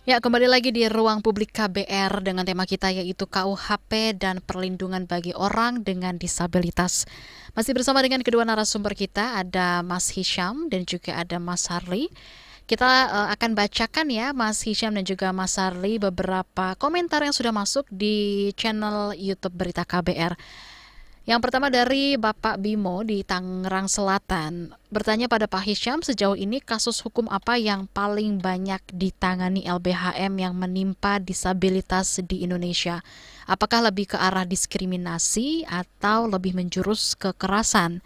Ya, kembali lagi di ruang publik KBR dengan tema kita yaitu KUHP dan perlindungan bagi orang dengan disabilitas. Masih bersama dengan kedua narasumber kita, ada Mas Hisham dan juga ada Mas Harli. Kita akan bacakan ya Mas Hisham dan juga Mas Harli beberapa komentar yang sudah masuk di channel YouTube Berita KBR. Yang pertama dari Bapak Bimo di Tangerang Selatan. Bertanya pada Pak Hisham, sejauh ini kasus hukum apa yang paling banyak ditangani LBHM yang menimpa disabilitas di Indonesia? Apakah lebih ke arah diskriminasi atau lebih menjurus kekerasan?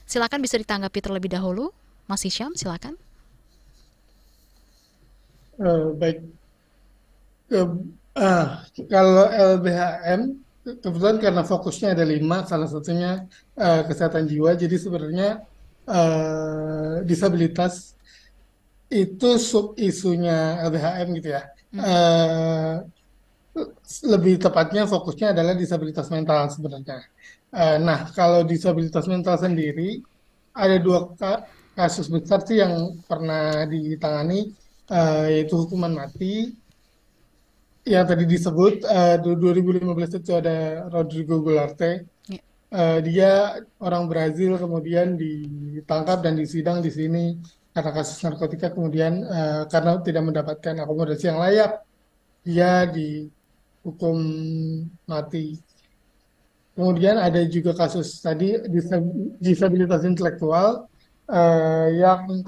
Silakan bisa ditanggapi terlebih dahulu. Mas Hisham, silakan. Baik. Ke- Kalau LBHM kebetulan karena fokusnya ada 5, salah satunya kesehatan jiwa. Jadi sebenarnya disabilitas itu sub isunya LBHM gitu ya. Mhm. Eh, Lebih tepatnya fokusnya adalah disabilitas mental sebenarnya. Nah, kalau disabilitas mental sendiri ada dua kasus besar sih yang pernah ditangani, yaitu hukuman mati yang tadi disebut. 2015 itu ada Rodrigo Goularte. Ya. Dia orang Brazil, kemudian ditangkap dan disidang di sini karena kasus narkotika, kemudian karena tidak mendapatkan akomodasi yang layak dia dihukum mati. Kemudian ada juga kasus tadi disabilitas intelektual yang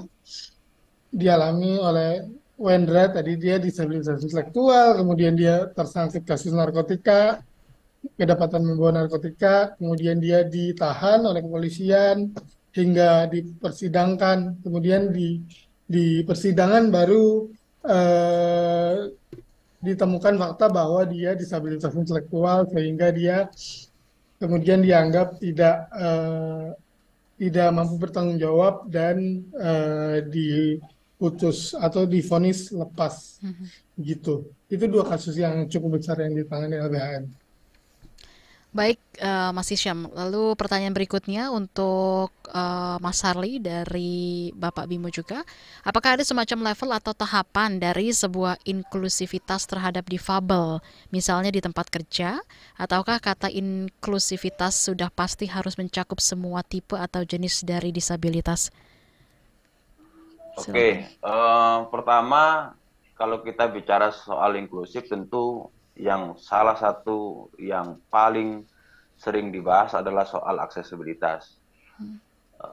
dialami oleh Wendra. Tadi dia disabilitas intelektual, kemudian dia tersangkut kasus narkotika, kedapatan membawa narkotika, kemudian dia ditahan oleh kepolisian hingga dipersidangkan, kemudian di persidangan baru eh, ditemukan fakta bahwa dia disabilitas intelektual sehingga dia kemudian dianggap tidak mampu bertanggung jawab dan diputus atau divonis lepas Mhm. gitu. Itu dua kasus yang cukup besar yang ditangani LBHN. Baik, Mas Hisham. Lalu pertanyaan berikutnya untuk Mas Harli dari Bapak Bimo juga. Apakah ada semacam level atau tahapan dari sebuah inklusivitas terhadap difabel, misalnya di tempat kerja, ataukah kata inklusivitas sudah pasti harus mencakup semua tipe atau jenis dari disabilitas? Oke, Silakan. pertama kalau kita bicara soal inklusif tentu yang salah satu yang paling sering dibahas adalah soal aksesibilitas.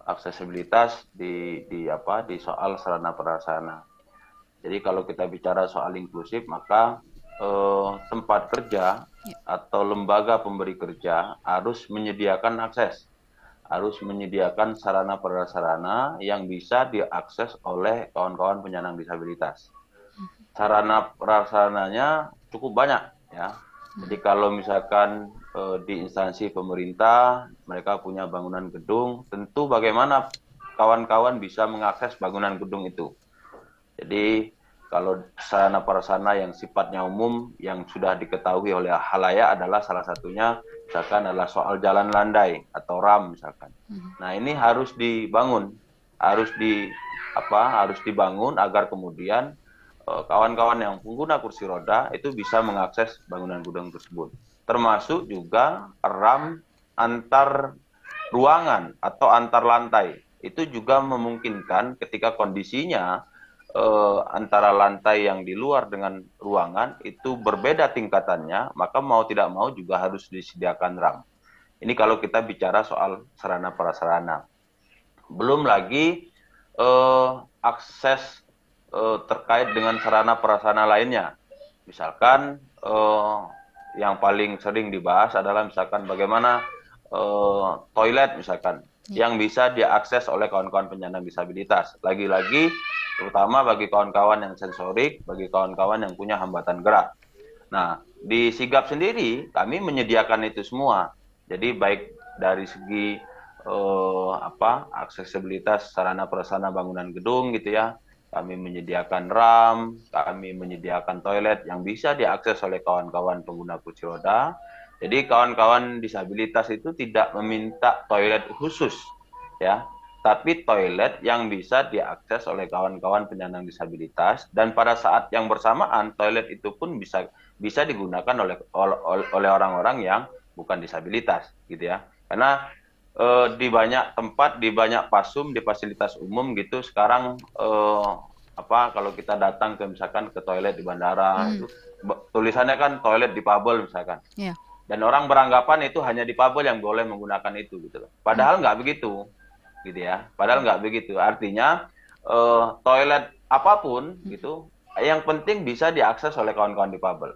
Aksesibilitas di soal sarana prasarana. Jadi kalau kita bicara soal inklusif maka tempat kerja Ya. atau lembaga pemberi kerja harus menyediakan akses, harus menyediakan sarana prasarana yang bisa diakses oleh kawan-kawan penyandang disabilitas. Sarana prasarananya cukup banyak ya. Jadi kalau misalkan di instansi pemerintah mereka punya bangunan gedung, tentu bagaimana kawan-kawan bisa mengakses bangunan gedung itu. Jadi kalau sarana prasarana yang sifatnya umum yang sudah diketahui oleh halayak adalah salah satunya misalkan adalah soal jalan landai atau RAM misalkan. Nah, ini harus dibangun, harus harus dibangun agar kemudian kawan-kawan yang pengguna kursi roda itu bisa mengakses bangunan gudang tersebut. Termasuk juga RAM antar ruangan atau antar lantai. Itu juga memungkinkan ketika kondisinya antara lantai yang di luar dengan ruangan itu berbeda tingkatannya, maka mau tidak mau juga harus disediakan RAM. Ini kalau kita bicara soal sarana prasarana. Belum lagi akses terkait dengan sarana prasarana lainnya. Misalkan yang paling sering dibahas adalah misalkan bagaimana toilet misalkan Ya. yang bisa diakses oleh kawan-kawan penyandang disabilitas. Lagi-lagi terutama bagi kawan-kawan yang sensorik, bagi kawan-kawan yang punya hambatan gerak. Nah, di Sigap sendiri kami menyediakan itu semua. Jadi baik dari segi aksesibilitas sarana prasarana bangunan gedung gitu ya. Kami menyediakan RAM, kami menyediakan toilet yang bisa diakses oleh kawan-kawan pengguna kursi roda. Jadi kawan-kawan disabilitas itu tidak meminta toilet khusus ya, tapi toilet yang bisa diakses oleh kawan-kawan penyandang disabilitas, dan pada saat yang bersamaan toilet itu pun bisa digunakan oleh orang-orang yang bukan disabilitas, gitu ya. Karena di banyak tempat, di banyak pasum, di fasilitas umum gitu sekarang kalau kita datang ke misalkan ke toilet di bandara itu tulisannya kan toilet difabel misalkan. Yeah. Dan orang beranggapan itu hanya difabel yang boleh menggunakan itu gitu loh. Padahal nggak begitu, gitu ya. Padahal nggak begitu. Artinya toilet apapun gitu, yang penting bisa diakses oleh kawan-kawan difabel,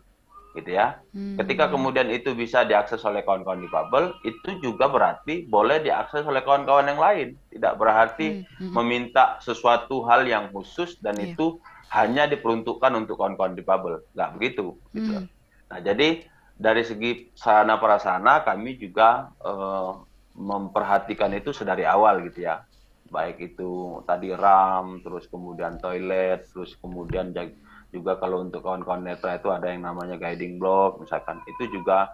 gitu ya. Ketika kemudian itu bisa diakses oleh kawan-kawan difabel, itu juga berarti boleh diakses oleh kawan-kawan yang lain. Tidak berarti meminta sesuatu hal yang khusus dan itu hanya diperuntukkan untuk kawan-kawan difabel. Nggak begitu, gitu. Nah, jadi dari segi sarana prasarana kami juga memperhatikan itu sedari awal gitu ya. Baik itu tadi RAM, terus kemudian toilet, terus kemudian juga kalau untuk kawan-kawan netra itu ada yang namanya guiding block misalkan. Itu juga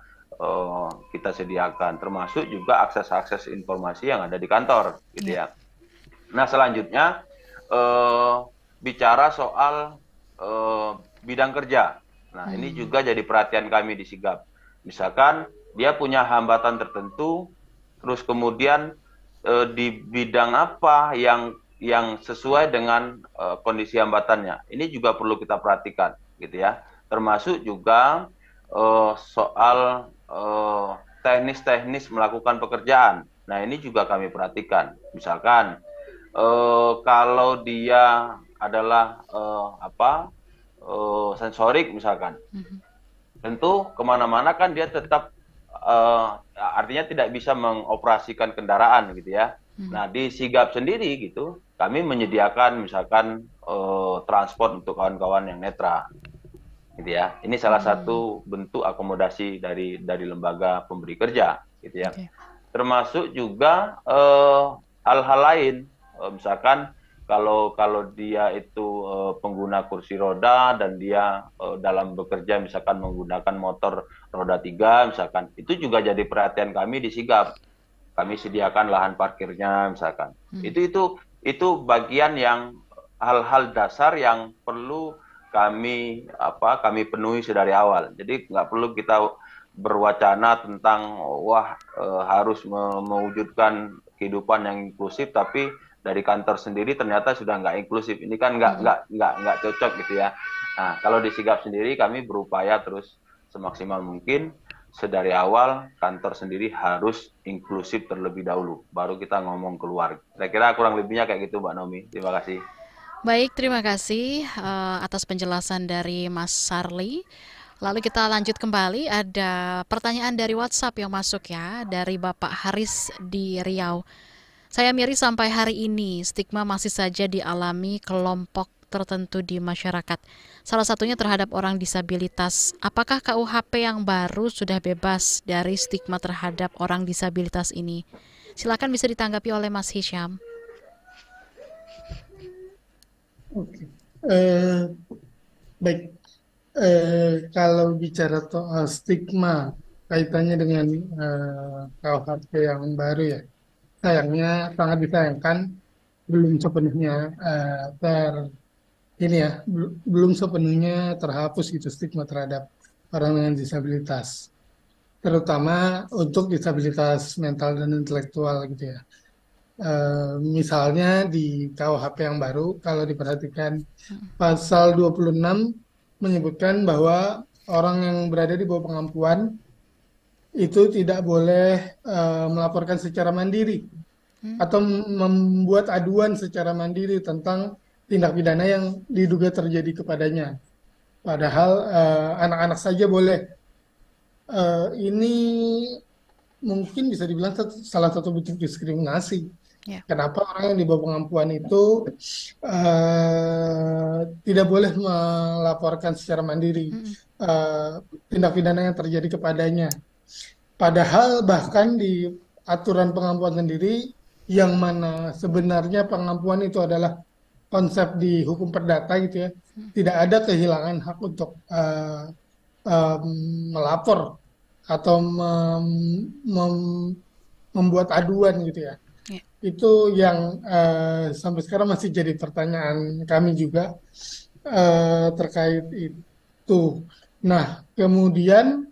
kita sediakan, termasuk juga akses-akses informasi yang ada di kantor gitu ya. Nah, selanjutnya bicara soal bidang kerja. Nah, ini juga jadi perhatian kami di Sigap. Misalkan dia punya hambatan tertentu, terus kemudian di bidang apa yang sesuai dengan kondisi hambatannya. Ini juga perlu kita perhatikan, gitu ya. Termasuk juga soal teknis-teknis melakukan pekerjaan. Nah, ini juga kami perhatikan. Misalkan kalau dia adalah sensorik misalkan, tentu kemana-mana kan dia tetap artinya tidak bisa mengoperasikan kendaraan gitu ya. Nah, di Sigap sendiri gitu kami menyediakan misalkan transport untuk kawan-kawan yang netra gitu ya. Ini salah satu bentuk akomodasi dari lembaga pemberi kerja gitu ya. Termasuk juga hal-hal lain, misalkan kalau dia itu pengguna kursi roda dan dia dalam bekerja misalkan menggunakan motor roda 3 misalkan, itu juga jadi perhatian kami di Sigap. Kami sediakan lahan parkirnya misalkan. Itu bagian yang hal-hal dasar yang perlu kami penuhi sedari awal. Jadi nggak perlu kita berwacana tentang harus mewujudkan kehidupan yang inklusif, tapi dari kantor sendiri ternyata sudah nggak inklusif. Ini kan nggak cocok gitu ya. Nah, kalau di Sigap sendiri kami berupaya terus semaksimal mungkin sedari awal kantor sendiri harus inklusif terlebih dahulu, baru kita ngomong keluar. Kira-kira kurang lebihnya kayak gitu, Mbak Nomi. Terima kasih. Baik, terima kasih atas penjelasan dari Mas Sarli. Lalu kita lanjut kembali, ada pertanyaan dari WhatsApp yang masuk ya, dari Bapak Haris di Riau. Saya miris sampai hari ini, stigma masih saja dialami kelompok tertentu di masyarakat. Salah satunya terhadap orang disabilitas. Apakah KUHP yang baru sudah bebas dari stigma terhadap orang disabilitas ini? Silakan bisa ditanggapi oleh Mas Hisham. Oke. Baik. Kalau bicara soal stigma kaitannya dengan KUHP yang baru ya, sayangnya sangat disayangkan belum sepenuhnya belum sepenuhnya terhapus gitu stigma terhadap orang dengan disabilitas, terutama untuk disabilitas mental dan intelektual gitu ya. Misalnya di KUHP yang baru, kalau diperhatikan pasal 26 menyebutkan bahwa orang yang berada di bawah pengampuan itu tidak boleh melaporkan secara mandiri atau membuat aduan secara mandiri tentang tindak pidana yang diduga terjadi kepadanya. Padahal anak-anak saja boleh. Ini mungkin bisa dibilang salah satu bentuk diskriminasi. Kenapa orang yang di bawah pengampuan itu tidak boleh melaporkan secara mandiri tindak pidana yang terjadi kepadanya? Padahal bahkan di aturan pengampuan sendiri, yang mana sebenarnya pengampuan itu adalah konsep di hukum perdata gitu ya, tidak ada kehilangan hak untuk melapor atau membuat aduan gitu ya. Ya. Itu yang sampai sekarang masih jadi pertanyaan kami juga terkait itu. Nah, kemudian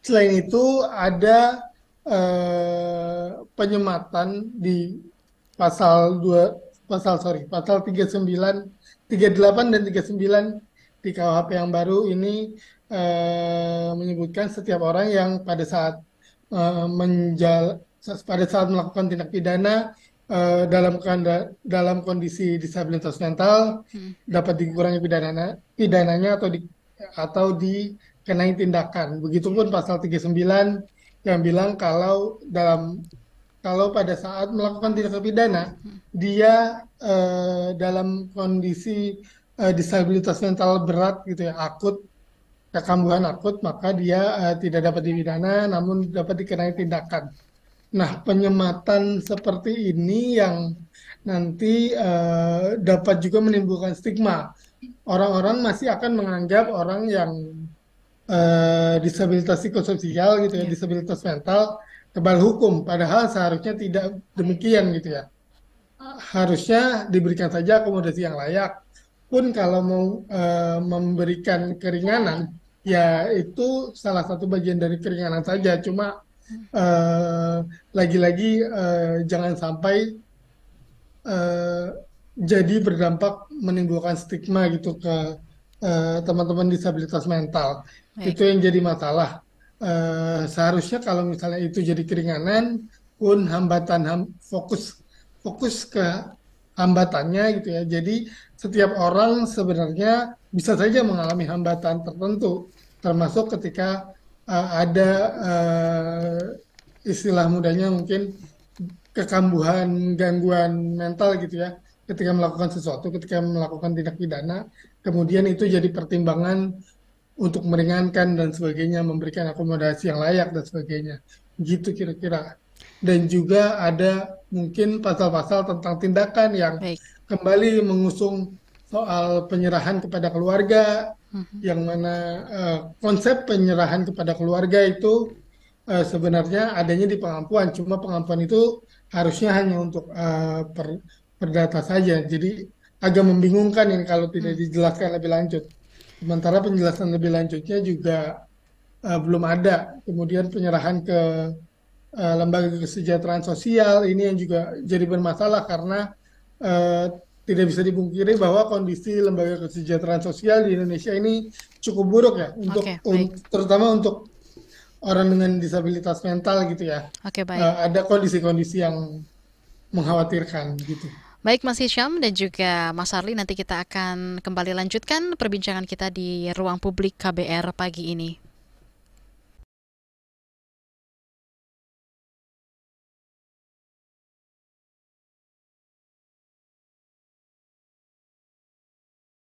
selain itu ada penyematan di pasal 2 pasal 39, 38 dan 39 di KUHP yang baru ini menyebutkan setiap orang yang eh, menjal pada saat melakukan tindak pidana dalam kondisi disabilitas mental dapat dikurangi pidananya atau dikenai tindakan. Begitupun pasal 39 yang bilang kalau pada saat melakukan tindak pidana dia dalam kondisi disabilitas mental berat gitu ya, akut, kekambuhan akut, maka dia tidak dapat dipidana namun dapat dikenai tindakan. Nah, penyematan seperti ini yang nanti dapat juga menimbulkan stigma. Orang-orang masih akan menganggap orang yang disabilitas psikososial gitu ya, Ya. disabilitas mental kebal hukum. Padahal seharusnya tidak demikian gitu ya. Harusnya diberikan saja akomodasi yang layak. Pun kalau mau memberikan keringanan, ya itu salah satu bagian dari keringanan saja. Cuma eh, lagi-lagi jangan sampai eh, jadi berdampak menimbulkan stigma gitu ke teman-teman disabilitas mental. Baik. Itu yang jadi masalah. Seharusnya kalau misalnya itu jadi keringanan, pun fokus ke hambatannya gitu ya. Jadi setiap orang sebenarnya bisa saja mengalami hambatan tertentu, termasuk ketika ada istilah mudanya mungkin kekambuhan, gangguan mental gitu ya, ketika melakukan sesuatu, ketika melakukan tindak pidana, kemudian itu jadi pertimbangan untuk meringankan dan sebagainya, memberikan akomodasi yang layak dan sebagainya. Gitu kira-kira. Dan juga ada mungkin pasal-pasal tentang tindakan yang Baik. kembali mengusung soal penyerahan kepada keluarga, Mhm. yang mana konsep penyerahan kepada keluarga itu sebenarnya adanya di pengampuan, cuma pengampuan itu harusnya hanya untuk perdata saja. Jadi agak membingungkan ini kalau tidak dijelaskan lebih lanjut. Sementara penjelasan lebih lanjutnya juga belum ada. Kemudian penyerahan ke lembaga kesejahteraan sosial ini yang juga jadi bermasalah karena eh, tidak bisa dipungkiri bahwa kondisi lembaga kesejahteraan sosial di Indonesia ini cukup buruk ya Oke, baik. terutama untuk orang dengan disabilitas mental gitu ya. Oke, baik. Ada kondisi-kondisi yang mengkhawatirkan gitu. Baik Mas Hisham dan juga Mas Arli, nanti kita akan kembali lanjutkan perbincangan kita di ruang publik KBR pagi ini.